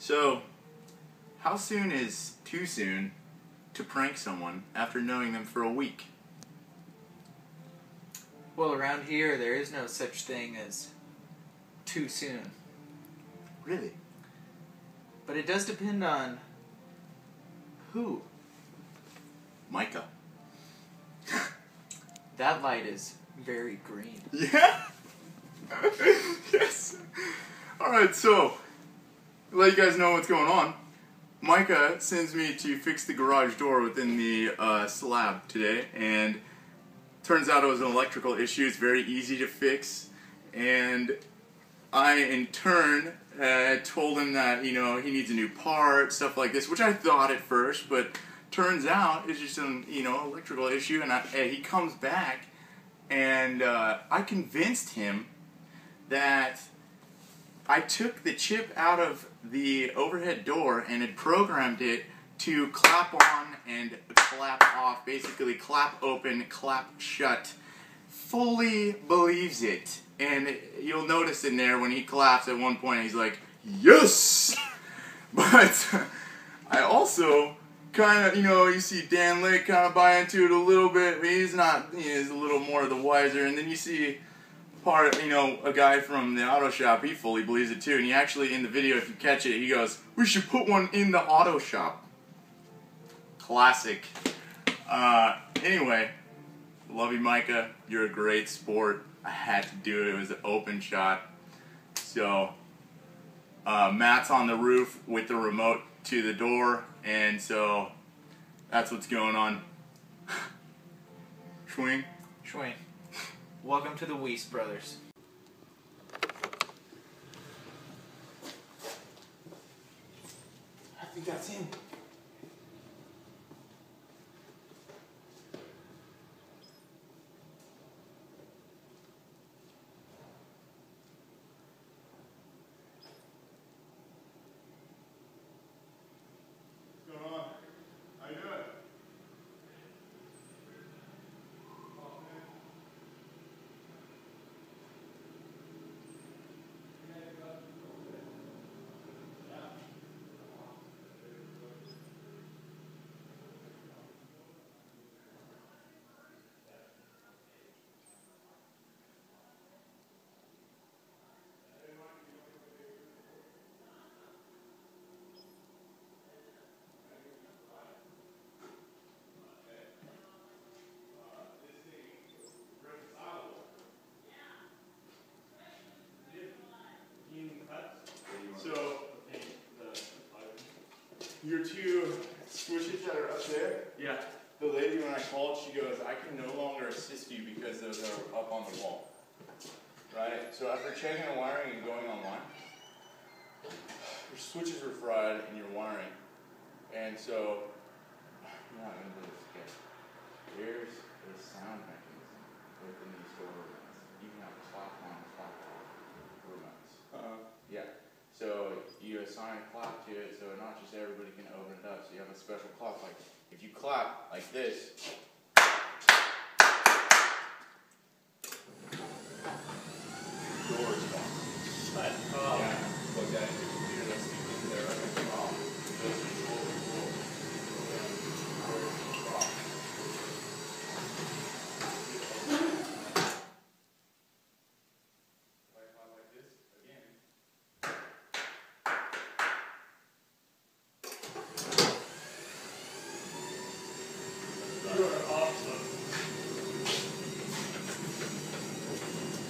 So, how soon is too soon to prank someone after knowing them for a week? Well, around here, there is no such thing as too soon. Really? But it does depend on who. Micah. That light is very green. Yeah? Yes. Alright, so, to let you guys know what's going on, Micah sends me to fix the garage door within the slab today, and turns out it was an electrical issue. It's very easy to fix, and I, in turn, told him that, you know, he needs a new part, stuff like this, which I thought at first, but turns out it's just an, you know, electrical issue, and he comes back, and I convinced him that I took the chip out of the overhead door and had programmed it to clap on and clap off, basically clap open, clap shut. Fully believes it. And you'll notice in there when he claps at one point, he's like, yes! But I also kind of, you know, you see Dan Lake kind of buy into it a little bit, but he's not, he's a little more the wiser. And then you see a guy from the auto shop, he fully believes it too. And he actually, in the video, if you catch it, he goes, we should put one in the auto shop. Classic. Anyway, love you, Micah. You're a great sport. I had to do it. It was an open shot. So, Matt's on the roof with the remote to the door, and so that's what's going on. Schwing. Schwing. Welcome to the Weiss Brothers. I think that's him. What's going on? How you doing? So, your two switches that are up there, Yeah. the lady, when I called, she goes, I can no longer assist you because those are up on the wall. Right? So after checking the wiring and going online, your switches were fried in your wiring. And so, you're not going to believe this. There's a sound mechanism within these door remotes. You can have clock on, clock off remotes. Yeah. So you assign a clock to it, so not just everybody can open it up. So you have a special clock. Like if you clap like this, door is gone. But, Yeah. Plug that into your computer. That's the computer there. Right? Those controls are cool. Like this again. You are awesome.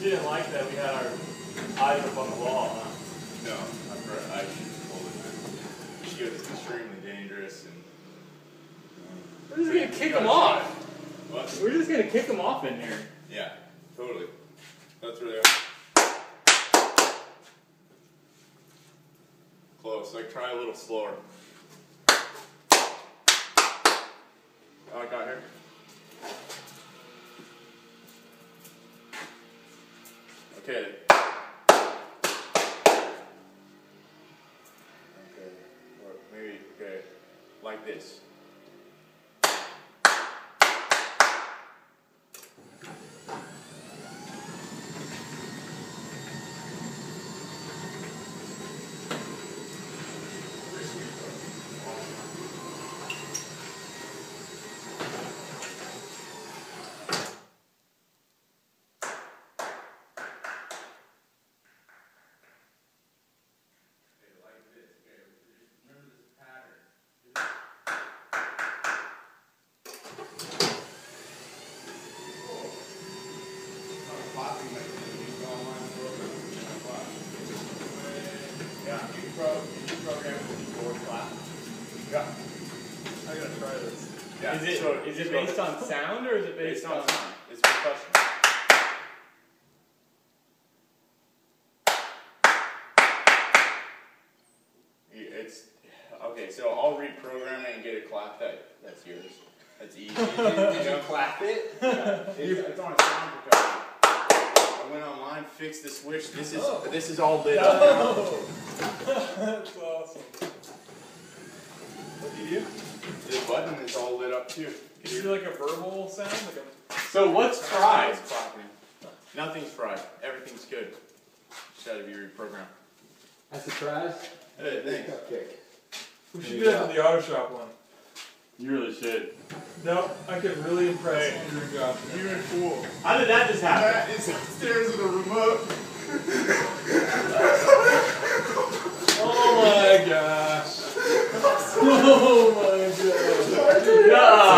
You didn't like that we had our eyes up on the wall, huh? No, I should told it, man. She goes, it's extremely dangerous and. We're just gonna kick them off. What? We're just gonna kick them off in here. Yeah, totally. That's where they are. Close. Like, try a little slower. Oh, I got here. Okay. Okay. Or maybe, okay. Like this. reprogram the keyboard clap? Yeah. I gotta try this. Yeah. Is it based on sound or is it based on sound? It's percussion. It's okay. So I'll reprogram it and get a clap that's yours. That's easy. Did you clap it? Yeah. It's on a sound percussion. I went online, fixed the switch. This is all lit up now. That's awesome. What do you do? The button is all lit up too. Can you do like a verbal sound? So what's fried? Nothing's fried. Everything's good. Just had to be reprogrammed. That's a surprise. Hey, thanks. Cupcake. We should do that for the auto shop one. You really should. No, I could really impress Andrew and Josh. You're a fool. How did that just happen? Matt is upstairs with a remote. Oh my gosh. Oh my gosh.